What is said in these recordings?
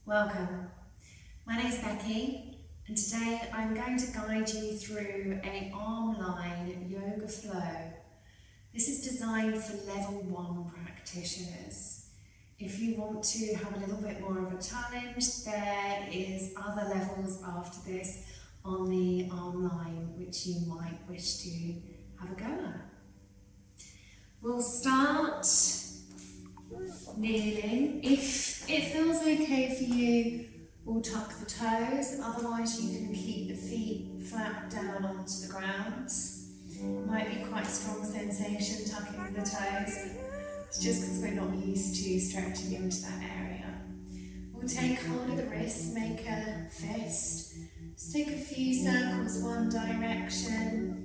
Welcome. My name is Becki, and today I'm going to guide you through an arm line yoga flow. This is designed for level 1 practitioners. If you want to have a little bit more of a challenge, there is other levels after this on the arm line which you might wish to have a go at. We'll start kneeling. If it feels okay for you, we'll tuck the toes, otherwise you can keep the feet flat down onto the ground. It might be quite a strong sensation tucking the toes. It's just because we're not used to stretching into that area. We'll take hold of the wrist, make a fist. Just take a few circles one direction.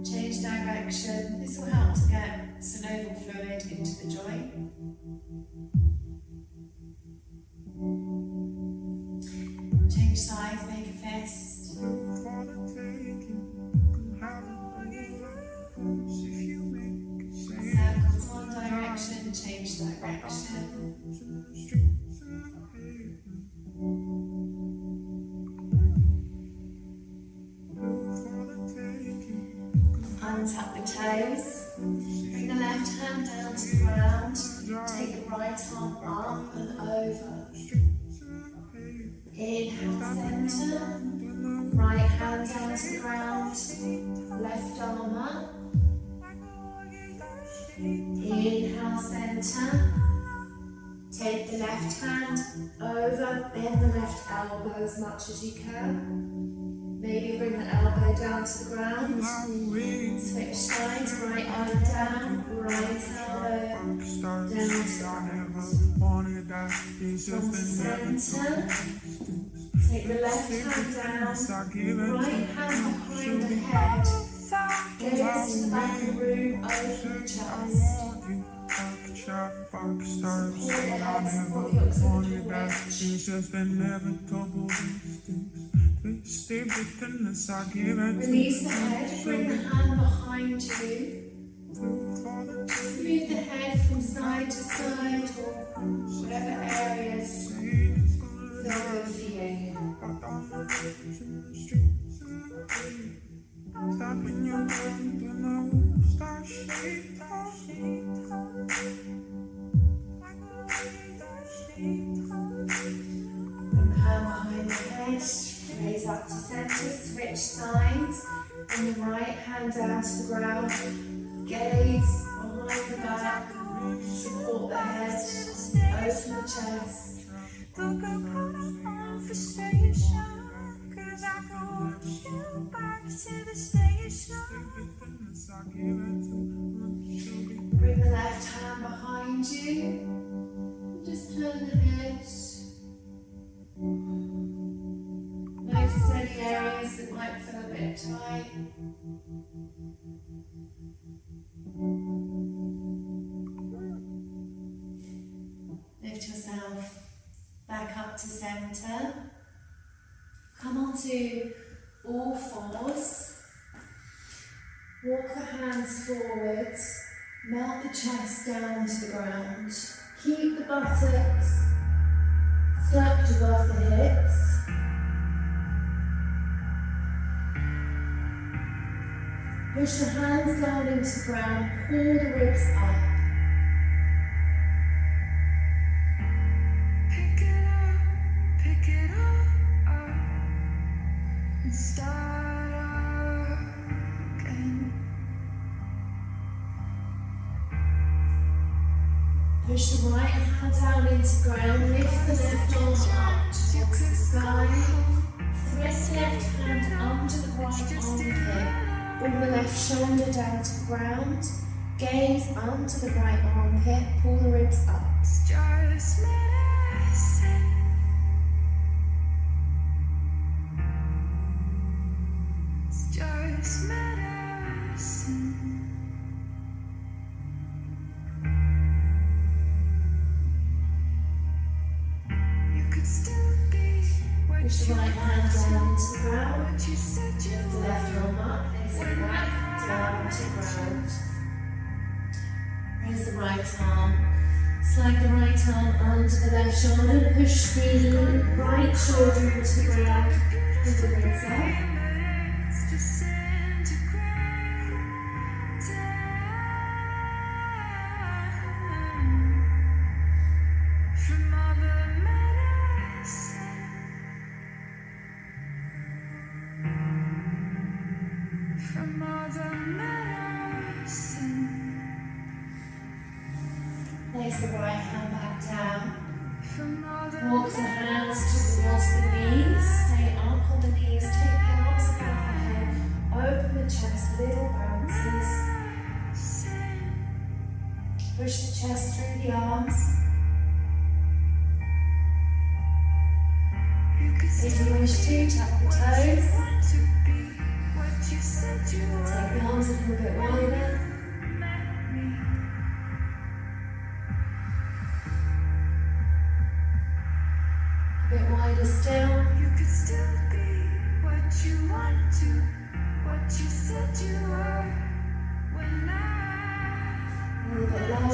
Change direction. This will help to get synovial fluid into the joint. Change sides, make a fist. Circles one direction, change direction. Untap the toes, bring the left hand down to the ground, take the right arm up and over. Inhale, centre, right hand down to the ground, left arm up. Inhale, centre, take the left hand over, bend the left elbow as much as you can. Maybe bring the elbow down to the ground. Switch sides, right arm down, right elbow down to the ground. From the centre, take the left hand down, right hand behind the head, gaze in the back of the room, open the chest. Support the head, support the auxiliary bridge. Release the head, bring the hand behind you. Just move the head from side to side or whatever areas feel good for you. Bring the hand behind the head. Raise up to centre, switch sides, bring the right hand down to the ground, gaze behind the back, support the head, open the chest. Bring the left hand behind you, just turn the head. Notice any areas that might feel a bit tight. Lift yourself back up to centre. Come onto all fours. Walk the hands forwards. Melt the chest down to the ground. Keep the buttocks tucked above the hips. Push the hands down into the ground, pull the ribs up. Pick it up, and start again. Push the right hand down into the ground, lift the left arm up towards the sky. Thread the left hand under the right armpit. Bring the left shoulder down to the ground, gaze onto the right armpit, pull the ribs up. It's just medicine. It's just medicine. You could still be what push the right hand down into the ground, lift the left arm up, place it back down to the ground. Raise the right arm. Slide the right arm under the left shoulder. Push the right shoulder into the ground. Pull the ribs up. Place the right hand back down. Walk the hands towards the knees. Stay up on the knees. Take the arms above the head. Open the chest, little bounces. Push the chest through the arms. If you wish to, tap the toes. Take the arms a little bit wider. A bit wider still. You could still be what you want to, what you said you were. When a little bit lower.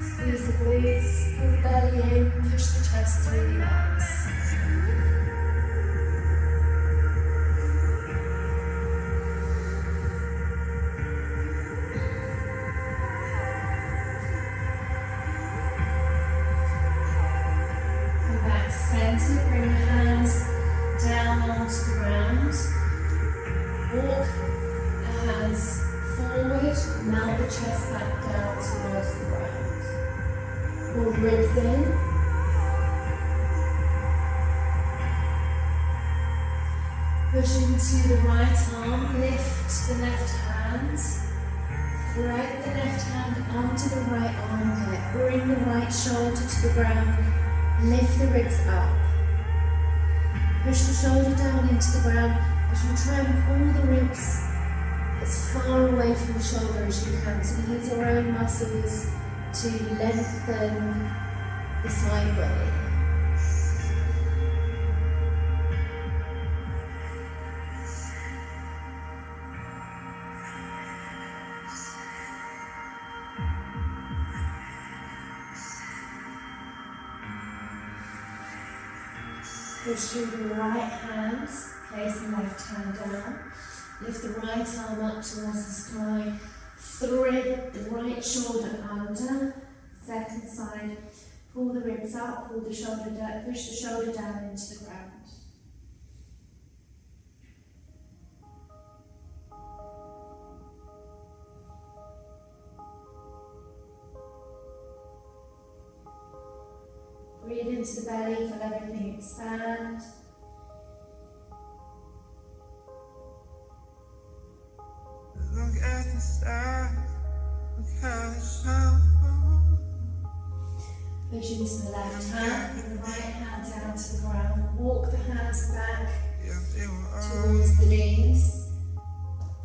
Squeeze the glutes, pull the belly in, push the chest through the arms. Center, bring the hands down onto the ground. Walk the hands forward, melt the chest back down towards the ground. Pull the ribs in. Push into the right arm, lift the left hand. Thread the left hand onto the right armpit. Bring the right shoulder to the ground. Lift the ribs up. Push the shoulder down into the ground as you try and pull the ribs as far away from the shoulder as you can. So we use our own muscles to lengthen the side body. Push through the right hand, place the left hand down, lift the right arm up towards the sky, thread the right shoulder under, second side, pull the ribs up, pull the shoulder down, push the shoulder down into the ground. Breathe into the belly, feel everything expand. Look at the stars, look how they shine. Push into the left hand, bring the right hand down to the ground. Walk the hands back towards the knees.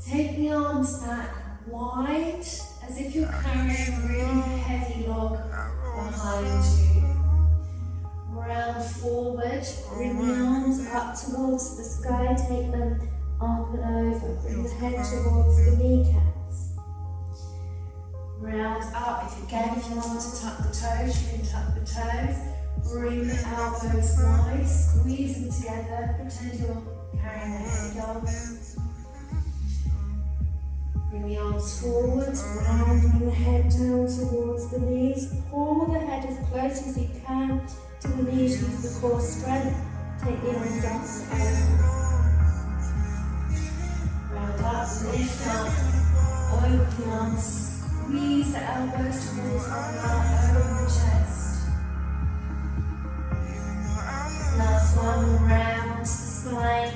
Take the arms back wide, as if you're carrying a really heavy log behind you. Round forward, bring the arms up towards the sky, take them up and over, bring the head towards the kneecaps. Round up, if you want to tuck the toes, you can tuck the toes. Bring the elbows wide, squeeze them together, pretend you're carrying a heavy dog. Bring the arms forward, round, bring the head down towards the knees. Pull the head as close as you can to the knees, use the core strength. Take the arms up and over. Round up, lift up, open the arms, squeeze the elbows towards one another, open the chest. Last one, round the spine.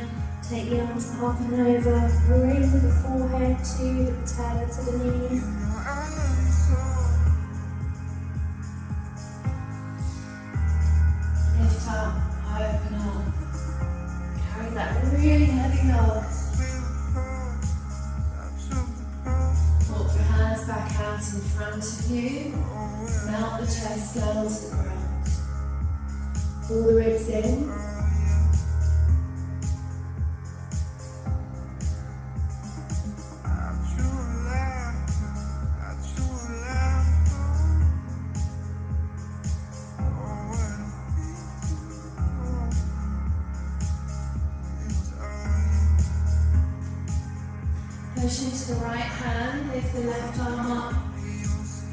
Take the arms up and over, bring the forehead to the patella to the knees. Lift up, open up. Carry that really heavy log. Walk your hands back out in front of you. Melt the chest down to the ground. Pull the ribs in. Push into the right hand, lift the left arm up.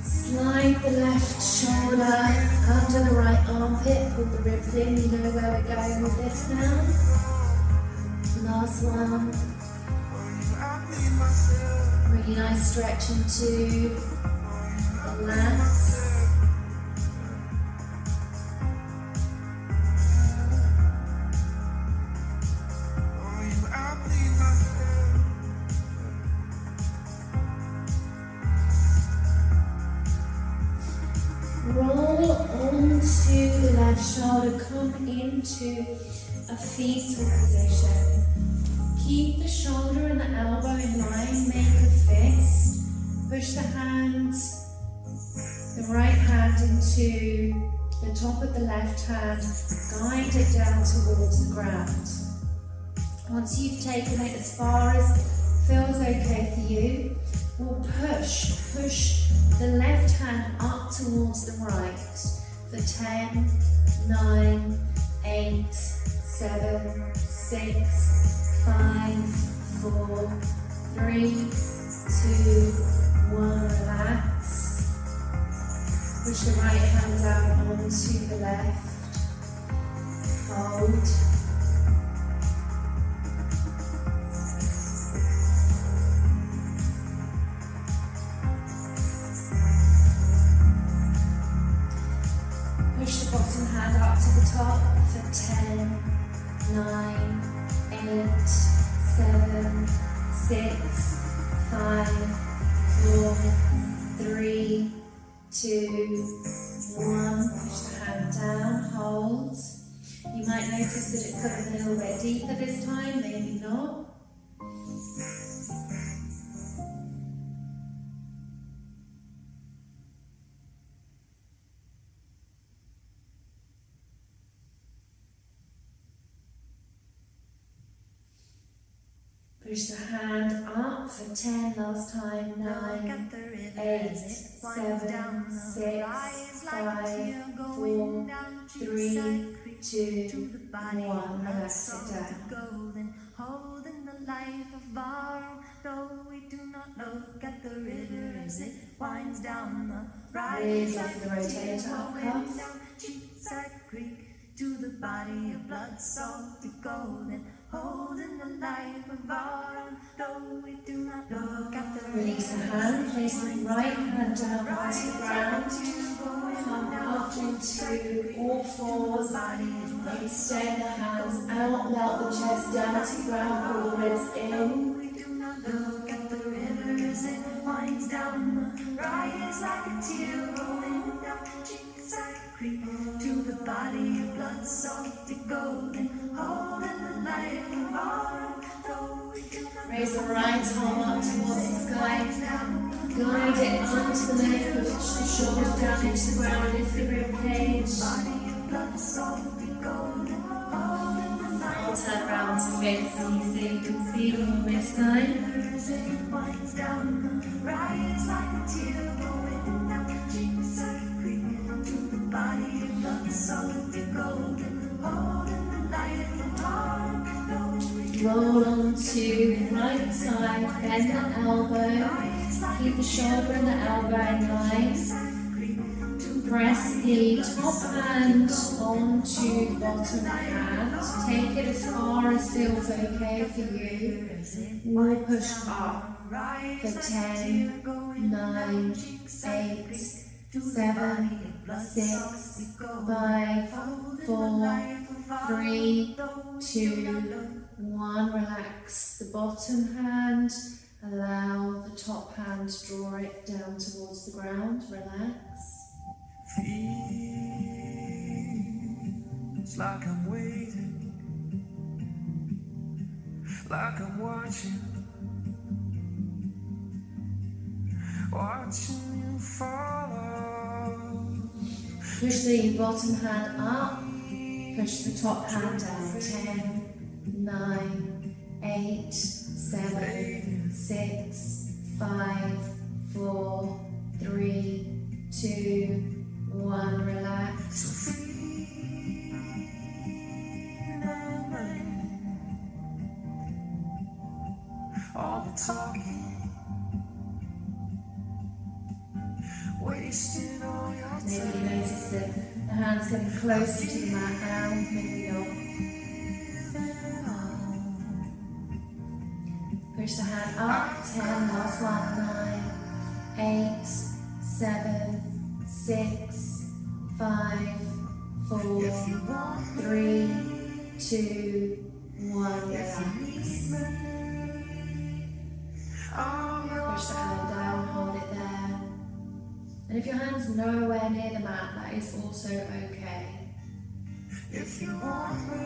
Slide the left shoulder under the right armpit, pull the ribs in. You know where we're going with this now. Last one. Really nice stretch into the lats. Roll onto the left shoulder, come into a fetal position. Keep the shoulder and the elbow in line, make a fist. Push the hands, the right hand into the top of the left hand, guide it down towards the ground. Once you've taken it as far as feels okay for you, we'll push the left hand up towards the right for 10, 9, 8, 7, 6, 5, 4, 3, 2, 1, relax. Push the right hand down onto the left. Hold. Push the bottom hand up to the top for 10, 9, 8, 7, 6, 5, 4, 3, 2, 1. Push the hand down, hold. You might notice that it's gotten a little bit deeper this time, maybe not. Push the hand up for 10, last time, 9, 8, 7, 6, 5, 4, 3, 2, 1, relax it down. Holding the life of our own, though we do not look at the river as it winds down the Raise off the rotator up cuff. Cheapside Creek to the body of blood, salty golden. Holding the life of our own, though we do not look at the Release the hand, place the right hand down onto the ground. Come up into all fours. Extend the hands out, melt the chest down to the ground, pull the ribs in. We do not look at the river as it winds down the rise like a tear rolling down Cheapside Creek to the body of blood, salty golden. Holding the life of our own, though we do not. Raise the right arm up towards the sky. Guide it onto the left, push the shoulder down into the ground, lift the rib cage. I'll turn around to face you so you can see on this side. Roll onto the right side, bend the elbow, keep the shoulder and the elbow in line. Press the top hand onto the bottom hand, take it as far as feels okay for you. We'll push up for 10, 9, 8, 7, 6, 5, 4, 3, 2, 1, relax the bottom hand, allow the top hand to draw it down towards the ground, relax. Feels like I'm waiting, like I'm watching you follow. Push the bottom hand up, push the top hand down, 10, 9, 8, 7, 6, 5, 4, 3, 2, 1, relax. all the talking, wasting all your time. Maybe you notice that the hand's getting closer to the mat now, maybe not. Push the hand up, 10, last one, 9, 8, 7, 6, 5, 4, 3, 2, 1, relax. Push the hand down, hold it there. And if your hand's nowhere near the mat, that is also okay. If you want me,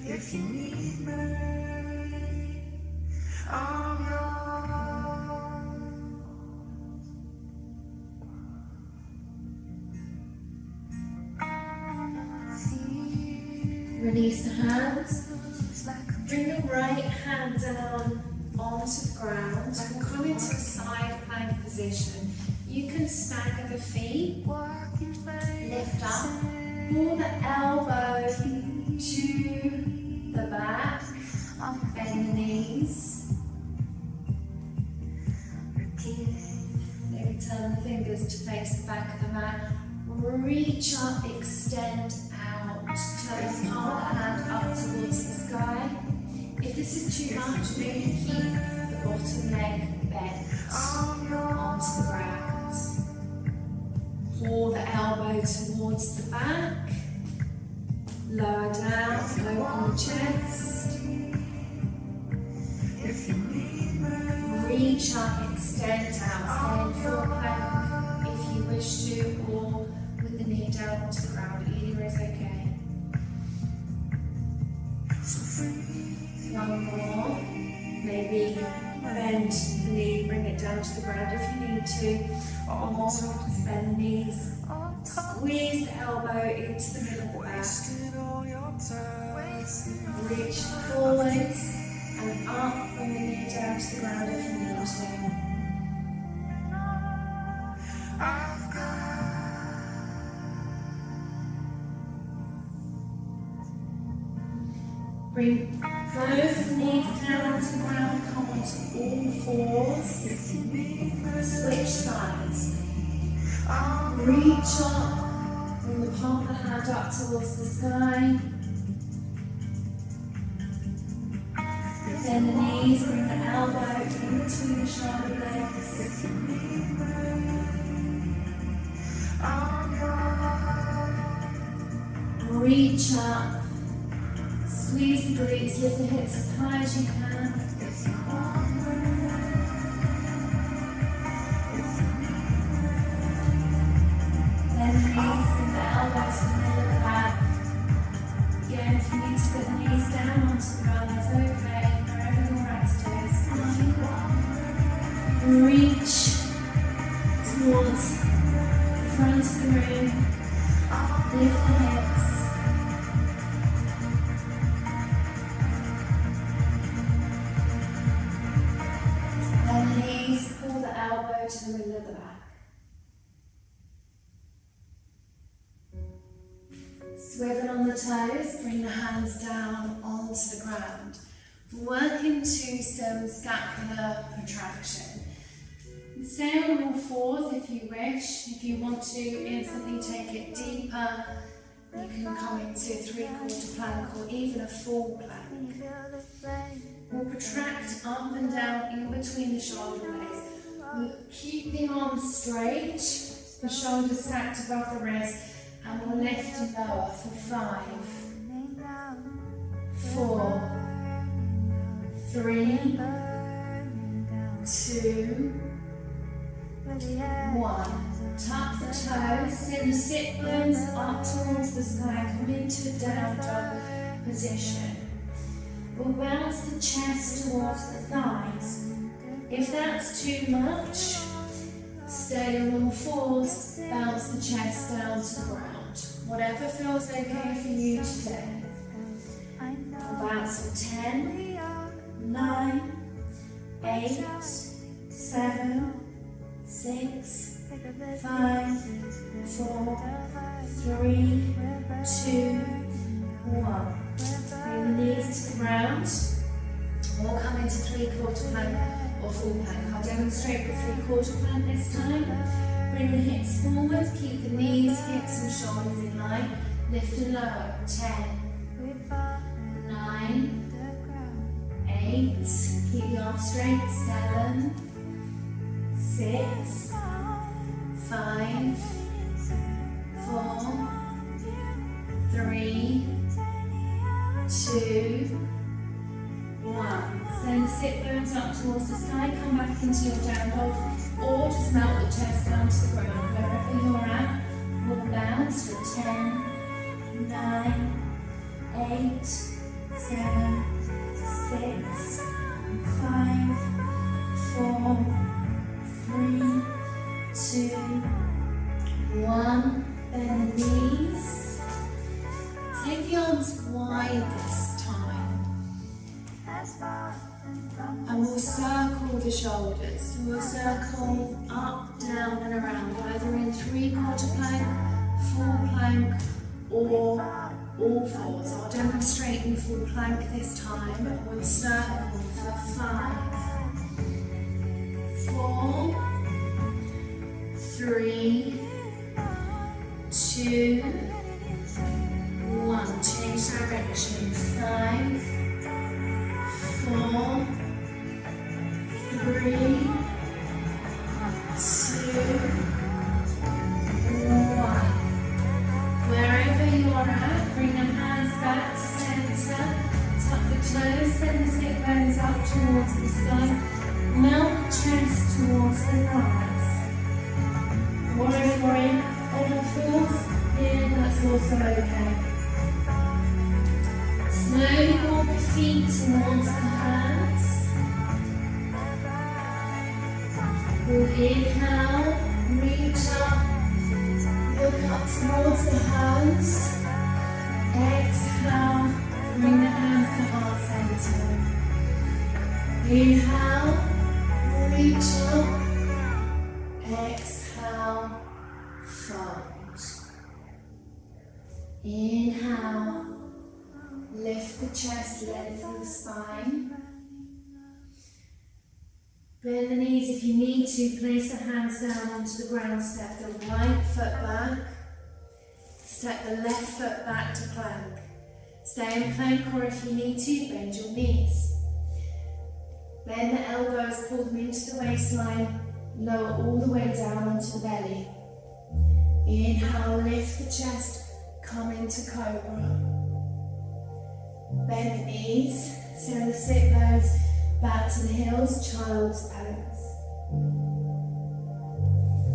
if you need me, I'm yours. Release the hands. Bring the right hand down onto the ground and come into a side plank position. You can stagger the feet, lift up, pull the elbow to the back, bend the knees. Maybe turn the fingers to face the back of the mat. Reach up, extend out, turn the palm of the hand up towards the sky. If this is too much, maybe keep the bottom leg bent onto the ground. Pull the elbow towards the back. Lower down, open the chest. Reach up, extend out, stay in full plank if you wish to, or with the knee down onto the ground, either is okay. One more, maybe bend the knee, bring it down to the ground if you need to, or more, just bend the knees, squeeze the elbow into the middle of the back, reach forwards and up, bring the knee down to the ground if you need to. Bring both knees down to the ground, come onto all fours, switch sides. Reach up, bring the palm of the hand up towards the sky. Bend the knees, bring the elbow in between the shoulder blades. Reach up. Squeeze the glutes, lift the hips as high as you can. Bend the knees, bring the elbows to the middle of the back. Again, if you need to put the knees down onto the ground, that's okay. Wherever you're at today is fine. Reach towards the front of the room. Lift the hips. Pull the elbow to the middle of the back. Swivel on the toes, bring the hands down onto the ground. Work into some scapular protraction. Stay on all fours if you wish. If you want to instantly take it deeper, you can come into a 3/4 plank or even a full plank. We'll protract up and down in between the shoulder blades. We'll keep the arms straight, the shoulders stacked above the wrist, and we'll lift and lower for 5, 4, 3, 2, 1. Tuck the toes, send the sit bones up towards the sky, come into a down dog position. We'll bounce the chest towards the thighs. If that's too much, stay on all fours, bounce the chest down to the ground. Whatever feels okay for you today. We'll bounce for 10, 9, 8, 7, 6, 5, 4, 3, 2, 1. Bring the knees to the ground. into 3/4 plank or full plank. I'll demonstrate with 3/4 plank this time. Bring the hips forwards, keep the knees, hips and shoulders in line. Lift and lower. 10, 9, 8, keep the arms straight. 7, 6, 5, 4, 3, 2, 1. Send the sit bones up towards the sky, come back into your down dog, or just melt the chest down to the ground. Wherever you're at, we'll bounce for 10, 9, 8, 7, 6, 5, 4, 3, 2, 1. Bend the knees. Take the arms wide this time. And we'll circle the shoulders. We'll circle up, down and around, either in 3/4 plank, full plank, or all fours. I'll demonstrate in full plank this time. We'll circle for 5, 4, 3, 2, 1. Change direction. 5, 4, 3, 2, 1. Wherever you are at, bring the hands back to center. Tuck the toes, send the sit bones up towards the sky. Melt the chest towards the thighs. Or if you're in all fours, here, that's also okay. Slowly walk the feet towards the hands. We'll inhale, reach up, look up towards the hands. Exhale, bring the hands to heart center. Inhale, reach up. Exhale, fold. Inhale, lift the chest, lengthen the spine. Bend the knees if you need to. Place the hands down onto the ground. Step the right foot back. Step the left foot back to plank. Stay in plank, or if you need to, bend your knees. Bend the elbows, pull them into the waistline. Lower all the way down onto the belly. Inhale, lift the chest. Come into cobra. Bend the knees. Send the sit bones back to the heels, child's pose.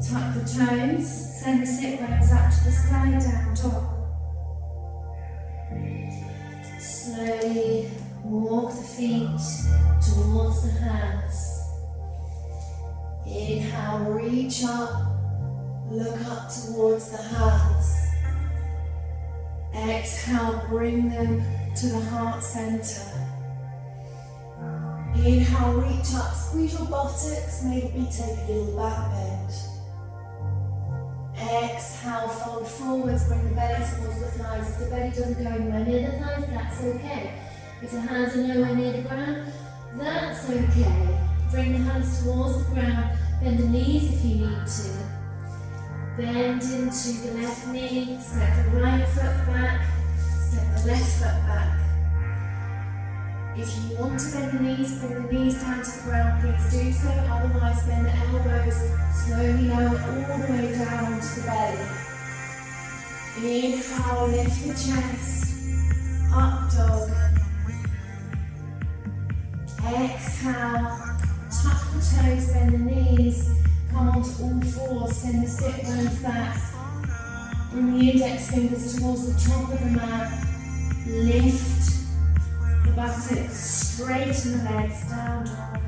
Tuck the toes, send the sit bones up to the sky, down dog. Slowly walk the feet towards the hands. Inhale, reach up, look up towards the hands. Exhale, bring them to the heart center. Inhale, reach up, squeeze your buttocks, maybe take a little back bend. Exhale, fold forwards, bring the belly towards the thighs. If the belly doesn't go anywhere near the thighs, that's okay. If the hands are nowhere near the ground, that's okay. Bring the hands towards the ground, bend the knees if you need to. Bend into the left knee, step the right foot back, step the left foot back. If you want to bend the knees, bring the knees down to the ground, please do so. Otherwise, bend the elbows, slowly lower all the way down to the belly. Inhale, lift the chest, up dog. Exhale, tuck the toes, bend the knees, come onto all fours, send the sit bones back. Bring the index fingers towards the top of the mat, lift the buttocks, straighten the legs, down dog.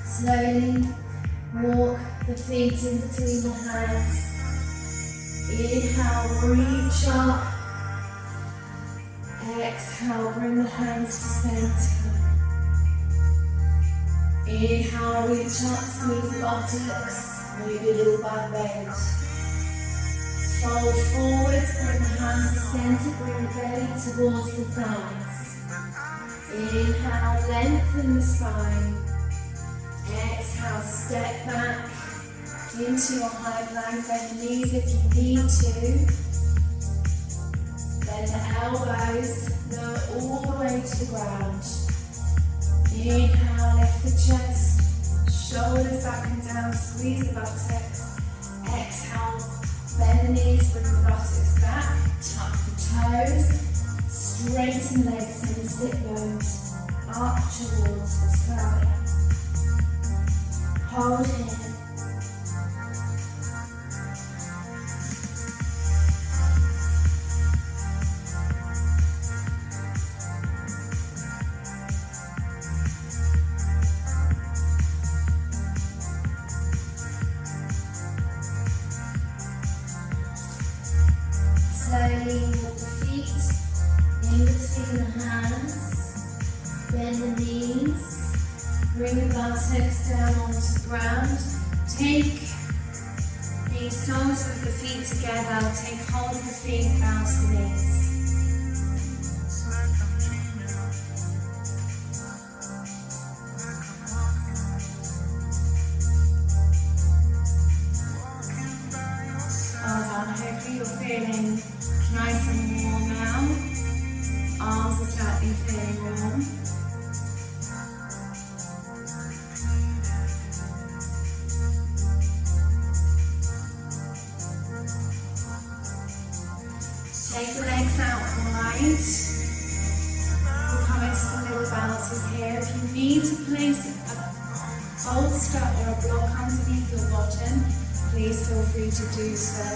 Slowly walk the feet in between the hands. Inhale, reach up. Exhale, bring the hands to center. Inhale, reach up, squeeze the buttocks, maybe a little back bend. Fold forward, buttocks, bring the hands to center, bring the belly towards the thighs. Inhale, lengthen the spine. Exhale, step back into your high plank. Bend the knees if you need to. Bend the elbows, lower all the way to the ground. Inhale, lift the chest, shoulders back and down, squeeze the buttocks. Exhale, bend the knees, bring the buttocks back, tuck the toes, straighten legs and the sit bones up towards the sky. Hold here. Slowly walk the feet in between the hands, bend the knees, bring the buttocks down onto the ground. Take the soles of the feet together, take hold of the feet, bounce the knees. Well done, hopefully you're feeling nice and warm now. Arms are slightly feeling warm. Take the legs out wide. We'll come into some little bounces here. If you need to place a bolster or a block underneath your bottom, please feel free to do so.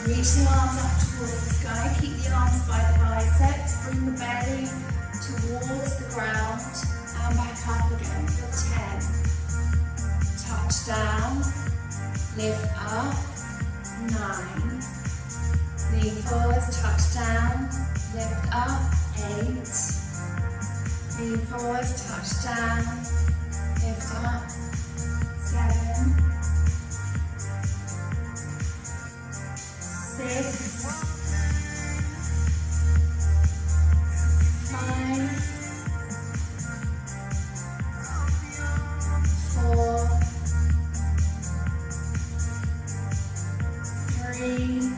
Reach the arms up towards the sky, keep the arms by the biceps, bring the belly towards the ground and back up again for 10. Touch down, lift up, 9. Lean forward, touch down, lift up, 8. Lean forward, touch down, lift up, 7. 6, 5, 4, 3,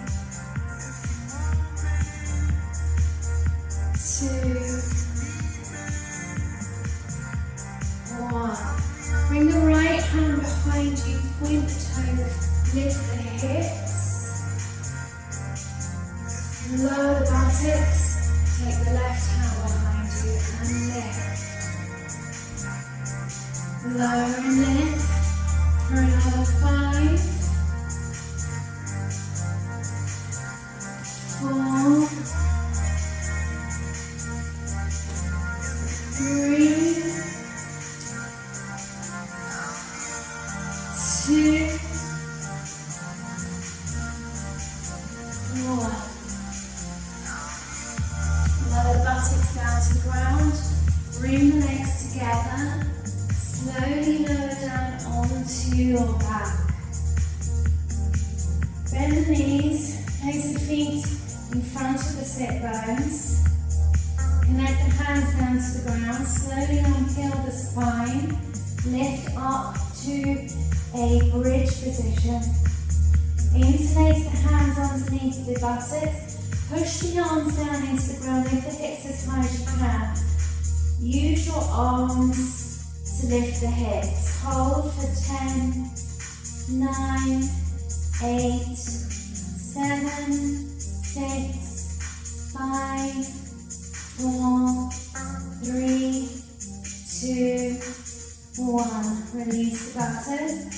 2, 1. Bring the right hand behind you, point the toes, lift the hips. Lower the buttocks, take the left hand behind you and lift. Lower and lift for another 5, 4, 3, 2, 1. Lower the buttocks down to the ground, bring the legs together, slowly lower down onto your back. Bend the knees, place the feet in front of the sit bones. Connect the hands down to the ground, slowly unpeel the spine, lift up to a bridge position. Interlace the hands underneath the buttocks. Push the arms down into the ground, lift the hips as high as you can. Use your arms to lift the hips. Hold for 10, 9, 8, 7, 6, 5, 4, 3, 2, 1. Release the buttocks.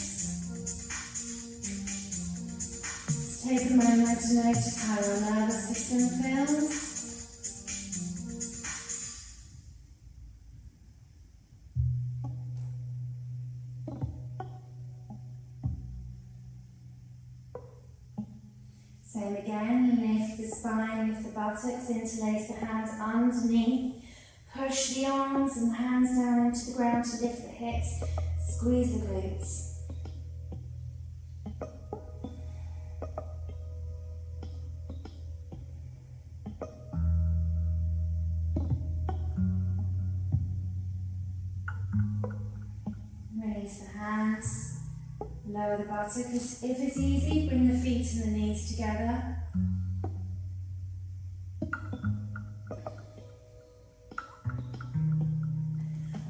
Take a moment to notice how your nervous system feels. Same again, lift the spine, lift the buttocks, interlace the hands underneath, push the arms and the hands down into the ground to lift the hips, squeeze the glutes. Release the hands, lower the buttocks. If it's easy, bring the feet and the knees together.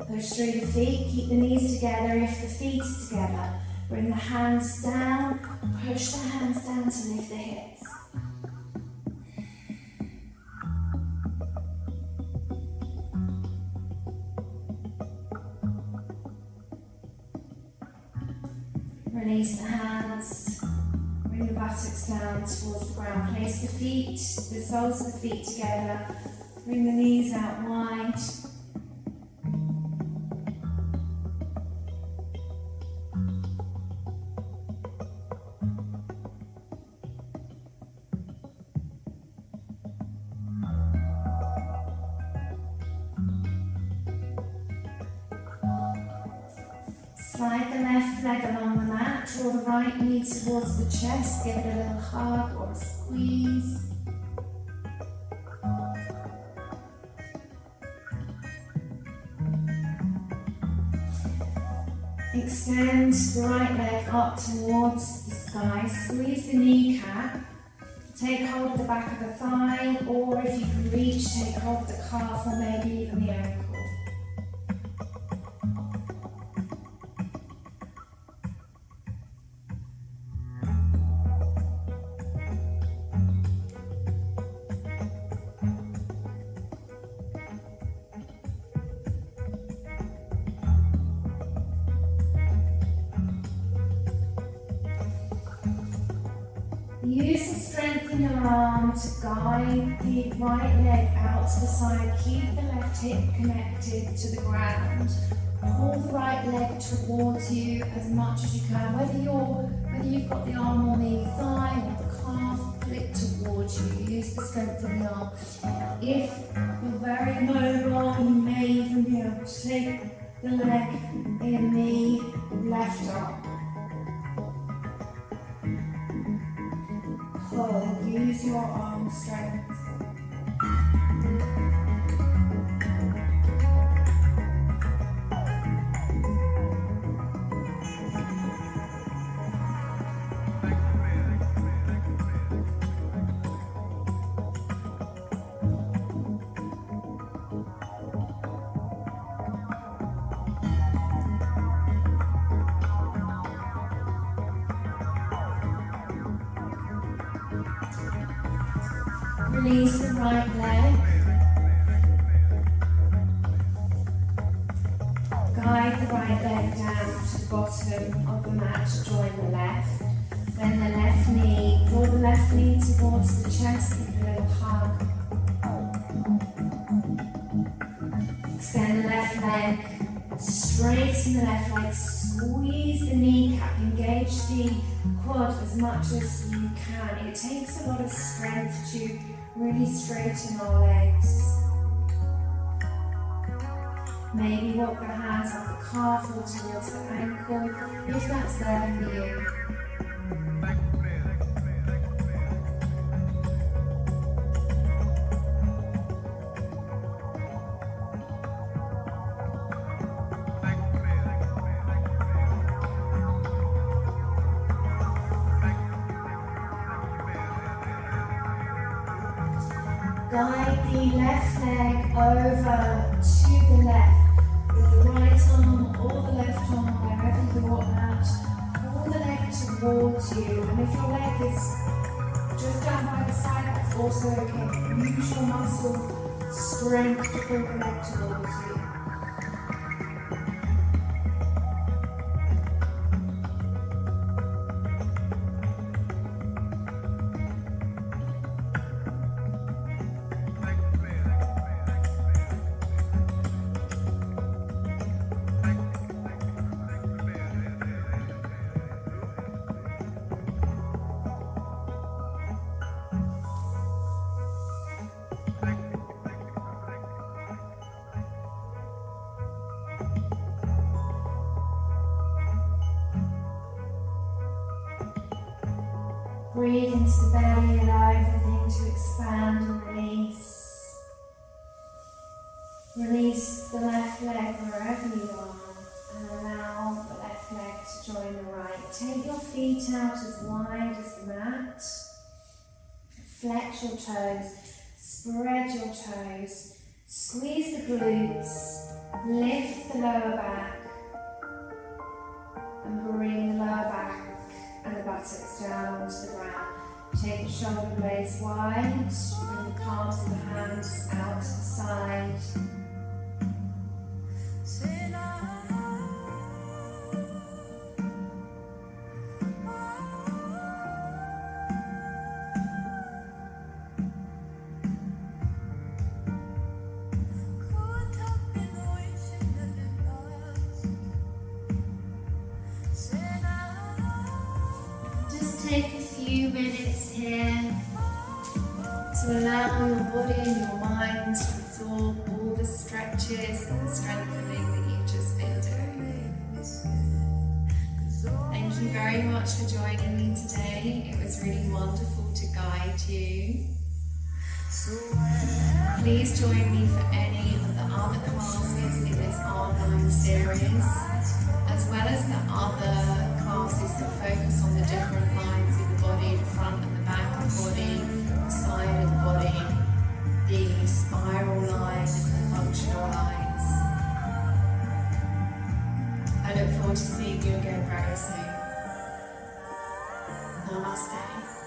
Push through the feet, keep the knees together if the feet are together. Bring the hands down, push the hands down to lift the hips. Release the hands, bring the buttocks down towards the ground. Place the feet, the soles of the feet together. Bring the knees out wide. Slide the left leg along the mat, draw the right knee towards the chest, give it a little hug or a squeeze. Extend the right leg up towards the sky, squeeze the kneecap, take hold of the back of the thigh, or if you can reach, take hold of the calf or maybe even the ankle. Use the strength in your arm to guide the right leg out to the side. Keep the left hip connected to the ground. Pull the right leg towards you as much as you can. Whether you've got the arm on the thigh or the calf, pull it towards you. Use the strength in the arm. If you're very mobile, you may even be able to take the leg in the left arm. Pull, use your arm strength. Release the right leg. Guide the right leg down to the bottom of the mat to join the left. Then the left knee, draw the left knee towards the chest, give it a little hug. Extend the left leg, straighten the left leg, squeeze the kneecap, engage the quad as much as you can. It takes a lot of strength to really straighten our legs. Maybe walk the hands up the calf or towards the ankle, if that's there for you. Guide the left leg over to the left with the right arm or the left arm, wherever you're at. Pull the leg towards you, and if your leg is just down by the side, that's also okay. Use your muscle strength to pull the leg towards you. Breathe into the belly, allow everything to expand and release. Release the left leg wherever you are and allow the left leg to join the right. Take your feet out as wide as the mat. Flex your toes, spread your toes, squeeze the glutes, lift the lower back and bring the lower back and the buttocks down onto the ground. Take the shoulder blades wide, bring the palms of the hands out to the side. Take a few minutes here to allow your body and your mind to absorb all the stretches and the strengthening that you've just been doing. Thank you very much for joining me today. It was really wonderful to guide you. Please join me for any of the other classes in this online series, as well as the other classes that focus on the different lines in the body, the front and the back of the body, the side of the body, the spiral line and the functional lines. I look forward to seeing you again very soon. Namaste.